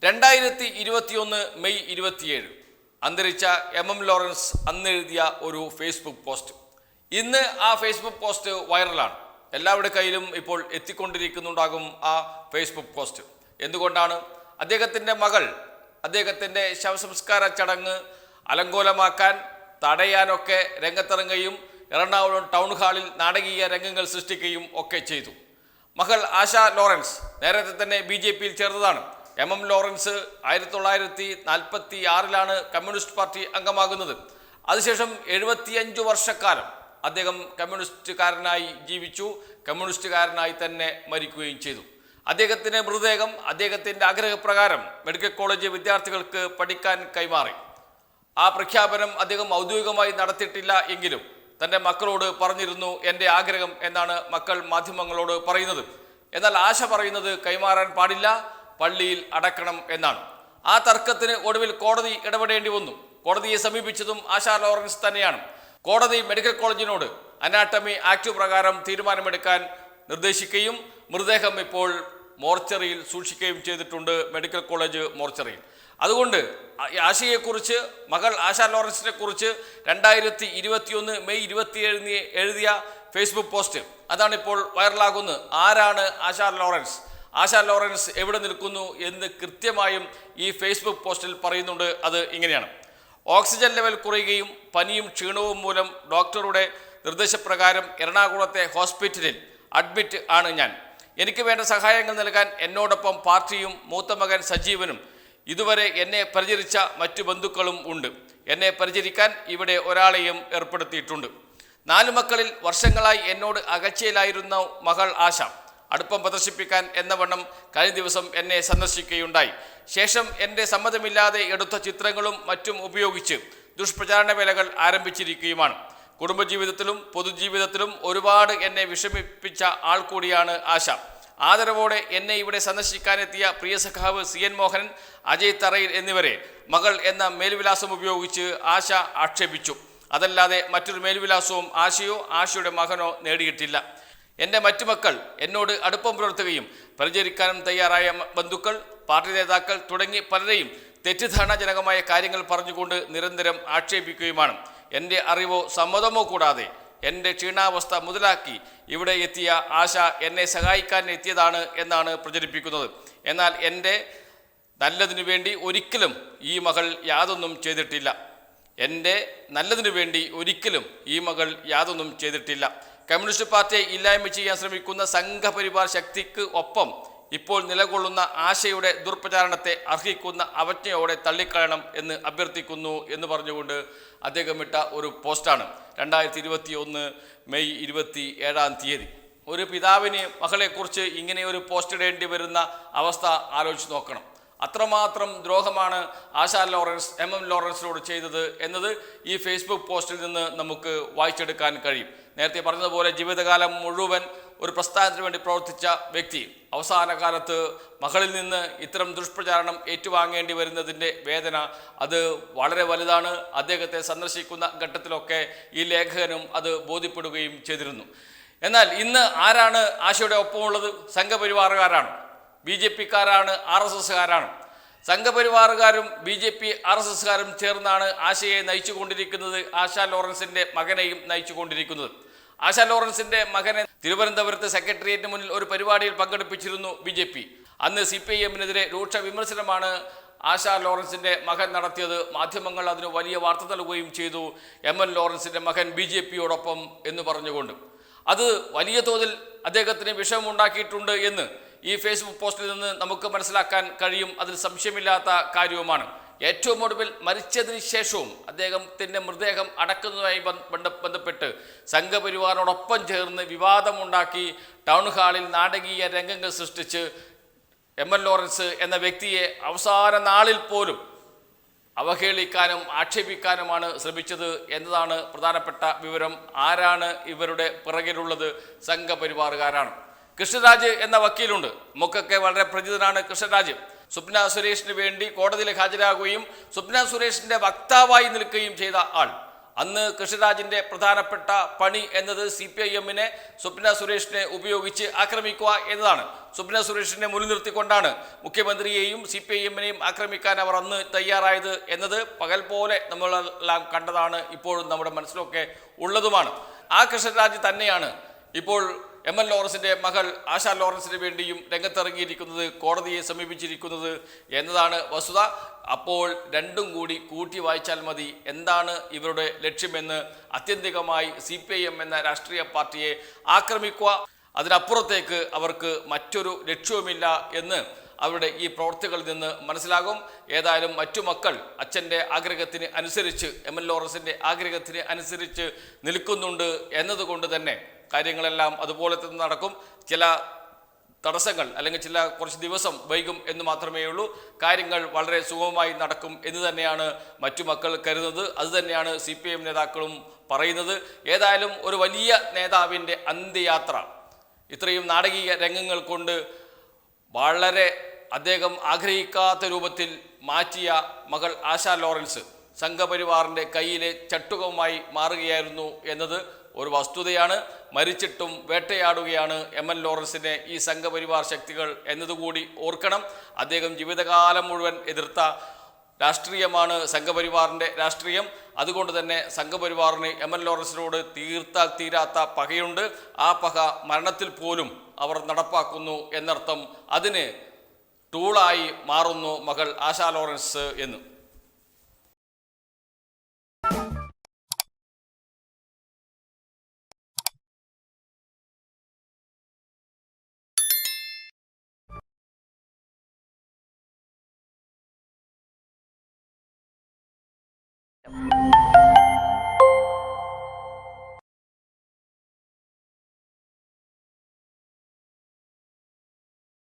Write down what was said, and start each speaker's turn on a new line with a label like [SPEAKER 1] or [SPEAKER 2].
[SPEAKER 1] 2021 May 27 അന്തരിച്ച MM Lawrence അന്നെഴുതിയ ഒരു Facebook post. ഇന്ന് ആ ഫേസ്ബുക്ക് പോസ്റ്റ് വൈറലാണ്. എല്ലാവരുടെ കയ്യിലും ഇപ്പോൾ എത്തിക്കൊണ്ടിരിക്കുന്നുണ്ടാകും ആ ഫേസ്ബുക്ക് പോസ്റ്റ്. എന്തുകൊണ്ടാണ്? അദ്ദേഹത്തിൻ്റെ മകൾ അദ്ദേഹത്തിൻ്റെ ശവസംസ്കാര ചടങ്ങ് അലങ്കോലമാക്കാൻ തടയാനൊക്കെ രംഗത്തിറങ്ങുകയും എറണാകുളം ടൗൺ ഹാളിൽ നാടകീയ രംഗങ്ങൾ സൃഷ്ടിക്കുകയും ഒക്കെ ചെയ്തു. മകൾ ആശ ലോറൻസ് നേരത്തെ തന്നെ BJPയിൽ ചേർന്നതാണ്. MM ലോറൻസ് 1946 കമ്മ്യൂണിസ്റ്റ് പാർട്ടി അംഗമാകുന്നത്. അതിനുശേഷം 75 വർഷക്കാലം അദ്ദേഹം കമ്മ്യൂണിസ്റ്റുകാരനായി ജീവിച്ചു. കമ്മ്യൂണിസ്റ്റുകാരനായി തന്നെ മരിക്കുകയും ചെയ്തു. അദ്ദേഹത്തിൻ്റെ മൃതദേഹം അദ്ദേഹത്തിൻ്റെ ആഗ്രഹപ്രകാരം മെഡിക്കൽ കോളേജ് വിദ്യാർത്ഥികൾക്ക് പഠിക്കാൻ കൈമാറി. ആ പ്രഖ്യാപനം അദ്ദേഹം ഔദ്യോഗികമായി നടത്തിയിട്ടില്ല എങ്കിലും തൻ്റെ മക്കളോട് പറഞ്ഞിരുന്നു എൻ്റെ ആഗ്രഹം എന്നാണ് മക്കൾ മാധ്യമങ്ങളോട് പറയുന്നത്. എന്നാൽ ആശ പറയുന്നത് കൈമാറാൻ പാടില്ല, പള്ളിയിൽ അടക്കണം എന്നാണ്. ആ തർക്കത്തിന് ഒടുവിൽ കോടതി ഇടപെടേണ്ടി വന്നു. കോടതിയെ സമീപിച്ചതും ആശ ലോറൻസ് തന്നെയാണ്. കോടതി മെഡിക്കൽ കോളേജിനോട് അനാട്ടമി ആക്ട് പ്രകാരം തീരുമാനമെടുക്കാൻ നിർദ്ദേശിക്കുകയും മൃതദേഹം ഇപ്പോൾ മോർച്ചറിയിൽ സൂക്ഷിക്കുകയും ചെയ്തിട്ടുണ്ട്, മെഡിക്കൽ കോളേജ് മോർച്ചറിയിൽ. അതുകൊണ്ട് ആശയെക്കുറിച്ച്, മകൾ ആശ ലോറൻസിനെ കുറിച്ച് 2021 മെയ് 27 എഴുതിയ ഫേസ്ബുക്ക് പോസ്റ്റ് അതാണ് ഇപ്പോൾ വൈറലാകുന്നത്. ആരാണ് ആശ ലോറൻസ്? ആശ ലോറൻസ് എവിടെ നിൽക്കുന്നു എന്ന് കൃത്യമായും ഈ ഫേസ്ബുക്ക് പോസ്റ്റിൽ പറയുന്നുണ്ട്. അത് ഇങ്ങനെയാണ്: ഓക്സിജൻ ലെവൽ കുറയുകയും പനിയും ക്ഷീണവും മൂലം ഡോക്ടറുടെ നിർദ്ദേശപ്രകാരം എറണാകുളത്തെ ഹോസ്പിറ്റലിൽ അഡ്മിറ്റ് ആണ് ഞാൻ. എനിക്ക് വേണ്ട സഹായങ്ങൾ നൽകാൻ എന്നോടൊപ്പം പാർട്ടിയും മൂത്ത മകൻ സജീവനും ഇതുവരെ എന്നെ പരിചരിച്ച മറ്റു ബന്ധുക്കളും ഉണ്ട്. എന്നെ പരിചരിക്കാൻ ഇവിടെ ഒരാളെയും ഏർപ്പെടുത്തിയിട്ടുണ്ട്. 4 മക്കളിൽ വർഷങ്ങളായി എന്നോട് അകൽച്ചയിലായിരുന്ന മകൾ ആശ അടുപ്പം പ്രദർശിപ്പിക്കാൻ എന്നവണ്ണം കഴിഞ്ഞ ദിവസം എന്നെ സന്ദർശിക്കുകയുണ്ടായി. ശേഷം എൻ്റെ സമ്മതമില്ലാതെ എടുത്ത ചിത്രങ്ങളും മറ്റും ഉപയോഗിച്ച് ദുഷ്പ്രചാരണ വേലകൾ ആരംഭിച്ചിരിക്കുകയുമാണ്. കുടുംബജീവിതത്തിലും പൊതുജീവിതത്തിലും ഒരുപാട് എന്നെ വിഷമിപ്പിച്ച ആൾ കൂടിയാണ് ആശ. ആദരവോടെ എന്നെ ഇവിടെ സന്ദർശിക്കാനെത്തിയ പ്രിയ സഖാവ് CN മോഹനൻ, അജയ് തറയിൽ എന്നിവരെ മകൾ എന്ന മേൽവിലാസം ഉപയോഗിച്ച് ആശ ആക്ഷേപിച്ചു. അതല്ലാതെ മറ്റൊരു മേൽവിലാസവും ആശയോ ആശയുടെ മകനോ നേടിയിട്ടില്ല. എൻ്റെ മറ്റു മക്കൾ എന്നോട് അടുപ്പം പുലർത്തുകയും പരിചരിക്കാനും തയ്യാറായ ബന്ധുക്കൾ, പാർട്ടി നേതാക്കൾ തുടങ്ങി പലരെയും തെറ്റിദ്ധാരണാജനകമായ കാര്യങ്ങൾ പറഞ്ഞുകൊണ്ട് നിരന്തരം ആക്ഷേപിക്കുകയുമാണ്. എൻ്റെ അറിവോ സമ്മതമോ കൂടാതെ എൻ്റെ ക്ഷീണാവസ്ഥ മുതലാക്കി ഇവിടെ എത്തിയ ആശ എന്നെ സഹായിക്കാൻ എത്തിയതാണ് എന്നാണ് പ്രചരിപ്പിക്കുന്നത്. എന്നാൽ എൻ്റെ നല്ലതിനു വേണ്ടി ഒരിക്കലും ഈ മകൾ യാതൊന്നും ചെയ്തിട്ടില്ല. എൻ്റെ നല്ലതിനു വേണ്ടി ഒരിക്കലും ഈ മകൾ യാതൊന്നും ചെയ്തിട്ടില്ല. കമ്മ്യൂണിസ്റ്റ് പാർട്ടിയെ ഇല്ലായ്മ ചെയ്യാൻ ശ്രമിക്കുന്ന സംഘപരിവാർ ശക്തിക്ക് ഒപ്പം ഇപ്പോൾ നിലകൊള്ളുന്ന ആശയുടെ ദുർപ്രചാരണത്തെ അർഹിക്കുന്ന അവജ്ഞയോടെ തള്ളിക്കളയണം എന്ന് അഭ്യർത്ഥിക്കുന്നു എന്ന് പറഞ്ഞുകൊണ്ട് അദ്ദേഹം ഇട്ട ഒരു പോസ്റ്റാണ് 2021 മെയ് 27 ഒരു പിതാവിന് മകളെക്കുറിച്ച് ഇങ്ങനെ ഒരു പോസ്റ്റ് ഇടേണ്ടി വരുന്ന അവസ്ഥ ആലോചിച്ച് നോക്കണം. അത്രമാത്രം ദ്രോഹമാണ് ആശ ലോറൻസ് MM ലോറൻസിനോട് ചെയ്തത് എന്നത് ഈ ഫേസ്ബുക്ക് പോസ്റ്റിൽ നിന്ന് നമുക്ക് വായിച്ചെടുക്കാൻ കഴിയും. നേരത്തെ പറഞ്ഞതുപോലെ ജീവിതകാലം മുഴുവൻ ഒരു പ്രസ്ഥാനത്തിന് വേണ്ടി പ്രവർത്തിച്ച വ്യക്തി അവസാന കാലത്ത് മകളിൽ നിന്ന് ഇത്തരം ദുഷ്പ്രചാരണം ഏറ്റുവാങ്ങേണ്ടി വരുന്നതിൻ്റെ വേദന അത് വളരെ വലുതാണ്. അദ്ദേഹത്തെ സന്ദർശിക്കുന്ന ഘട്ടത്തിലൊക്കെ ഈ ലേഖകനും അത് ബോധ്യപ്പെടുകയും ചെയ്തിരുന്നു. എന്നാൽ ഇന്ന് ആരാണ് ആശയുടെ ഒപ്പമുള്ളത്? സംഘപരിവാറുകാരാണ്, BJPക്കാരാണ്, RSSകാരാണ്. സംഘപരിവാറുകാരും BJP RSSകാരും ചേർന്നാണ് ആശയെ നയിച്ചുകൊണ്ടിരിക്കുന്നത്, ആശ ലോറൻസിൻ്റെ മകനെയും നയിച്ചുകൊണ്ടിരിക്കുന്നത്. ആശ ലോറൻസിൻ്റെ മകനെ തിരുവനന്തപുരത്ത് സെക്രട്ടേറിയറ്റിന് മുന്നിൽ ഒരു പരിപാടിയിൽ പങ്കെടുപ്പിച്ചിരുന്നു BJP. അന്ന് CPIMനെതിരെ രൂക്ഷ വിമർശനമാണ് ആശ ലോറൻസിൻ്റെ മകൻ നടത്തിയത്. മാധ്യമങ്ങൾ അതിന് വലിയ വാർത്ത നൽകുകയും ചെയ്തു, MN ലോറൻസിൻ്റെ മകൻ BJPയോടൊപ്പം എന്ന് പറഞ്ഞുകൊണ്ട്. അത് വലിയ തോതിൽ അദ്ദേഹത്തിന് വിഷമമുണ്ടാക്കിയിട്ടുണ്ട് എന്ന് ഈ ഫേസ്ബുക്ക് പോസ്റ്റിൽ നിന്ന് നമുക്ക് മനസ്സിലാക്കാൻ കഴിയും. അതിൽ സംശയമില്ലാത്ത കാര്യവുമാണ്. ഏറ്റവും ഒടുവിൽ മരിച്ചതിന് ശേഷവും അദ്ദേഹത്തിൻ്റെ മൃതദേഹം അടക്കുന്നതുമായി ബന്ധപ്പെട്ട് സംഘപരിവാറിനോടൊപ്പം ചേർന്ന് വിവാദമുണ്ടാക്കി ടൗൺ ഹാളിൽ നാടകീയ രംഗങ്ങൾ സൃഷ്ടിച്ച് MN ലോറൻസ് എന്ന വ്യക്തിയെ അവസാന നാളിൽ പോലും അവഹേളിക്കാനും ആക്ഷേപിക്കാനുമാണ് ശ്രമിച്ചത് എന്നതാണ് പ്രധാനപ്പെട്ട വിവരം. ആരാണ് ഇവരുടെ പിറകിലുള്ളത്? സംഘപരിവാറുകാരാണ്. കൃഷ്ണരാജ് എന്ന വക്കീലുണ്ട്, നമുക്കൊക്കെ വളരെ പരിചിതനാണ് കൃഷ്ണരാജ്. സ്വപ്ന സുരേഷിന് വേണ്ടി കോടതിയിൽ ഹാജരാകുകയും സ്വപ്ന സുരേഷിൻ്റെ വക്താവായി നിൽക്കുകയും ചെയ്ത ആൾ. അന്ന് കൃഷ്ണരാജിന്റെ പ്രധാനപ്പെട്ട പണി എന്നത് CPIM-നെ സ്വപ്ന സുരേഷിനെ ഉപയോഗിച്ച് ആക്രമിക്കുക എന്നതാണ്. സ്വപ്ന സുരേഷിനെ മുന്നിൽ നിർത്തിക്കൊണ്ടാണ് മുഖ്യമന്ത്രിയെയും CPIM-നെയും ആക്രമിക്കാൻ അവർ അന്ന് തയ്യാറായത് എന്നത് പകൽ പോലെ നമ്മളെല്ലാം കണ്ടതാണ്, ഇപ്പോഴും നമ്മുടെ മനസ്സിലൊക്കെ ഉള്ളതുമാണ്. ആ കൃഷ്ണരാജ് തന്നെയാണ് ഇപ്പോൾ MN ലോറൻസിന്റെ മകൾ ആശാ ലോറൻസിന് വേണ്ടിയും രംഗത്തിറങ്ങിയിരിക്കുന്നത്, കോടതിയെ സമീപിച്ചിരിക്കുന്നത് എന്നതാണ് വസ്തുത. അപ്പോൾ രണ്ടും കൂടി കൂട്ടി വായിച്ചാൽ മതി എന്താണ് ഇവരുടെ ലക്ഷ്യമെന്ന്. ആത്യന്തികമായി CPIM എന്ന രാഷ്ട്രീയ പാർട്ടിയെ ആക്രമിക്കുക, അതിനപ്പുറത്തേക്ക് അവർക്ക് മറ്റൊരു ലക്ഷ്യവുമില്ല എന്ന് അവരുടെ ഈ പ്രവർത്തികളിൽ നിന്ന് മനസ്സിലാകും. ഏതായാലും മറ്റു മക്കൾ അച്ഛൻ്റെ ആഗ്രഹത്തിന് അനുസരിച്ച്, MN ലോറൻസിൻ്റെ ആഗ്രഹത്തിന് അനുസരിച്ച് നിൽക്കുന്നുണ്ട് എന്നതുകൊണ്ട് തന്നെ കാര്യങ്ങളെല്ലാം അതുപോലെ തന്നെ നടക്കും. ചില തടസ്സങ്ങൾ അല്ലെങ്കിൽ കുറച്ച് ദിവസം വൈകും എന്ന് മാത്രമേ ഉള്ളൂ. കാര്യങ്ങൾ വളരെ സുഗമമായി നടക്കും എന്ന് തന്നെയാണ് മറ്റു മക്കൾ കരുതുന്നത്. അതുതന്നെയാണ് CPIM നേതാക്കളും പറയുന്നത്. ഏതായാലും ഒരു വലിയ നേതാവിൻ്റെ അന്ത്യയാത്ര ഇത്രയും നാടകീയ രംഗങ്ങൾ കൊണ്ട് വളരെ അദ്ദേഹം ആഗ്രഹിക്കാത്ത രൂപത്തിൽ മാറ്റിയ മകൾ ആശാ ലോറൻസ് സംഘപരിവാറിൻ്റെ കയ്യിലെ ചട്ടുകവുമായി മാറുകയായിരുന്നു എന്നത് ഒരു വസ്തുതയാണ്. മരിച്ചിട്ടും വേട്ടയാടുകയാണ് MN ലോറൻസിനെ ഈ സംഘപരിവാർ ശക്തികൾ എന്നതുകൂടി ഓർക്കണം. അദ്ദേഹം ജീവിതകാലം മുഴുവൻ എതിർത്ത രാഷ്ട്രീയമാണ് സംഘപരിവാറിൻ്റെ രാഷ്ട്രീയം. അതുകൊണ്ട് തന്നെ സംഘപരിവാറിന് MN ലോറൻസിനോട് തീർത്താൽ തീരാത്ത പകയുണ്ട്. ആ പക മരണത്തിൽ പോലും അവർ നടപ്പാക്കുന്നു എന്നർത്ഥം. അതിന് ടൂളായി മാറുന്നു മകൾ ആശാ ലോറൻസ് എന്ന്.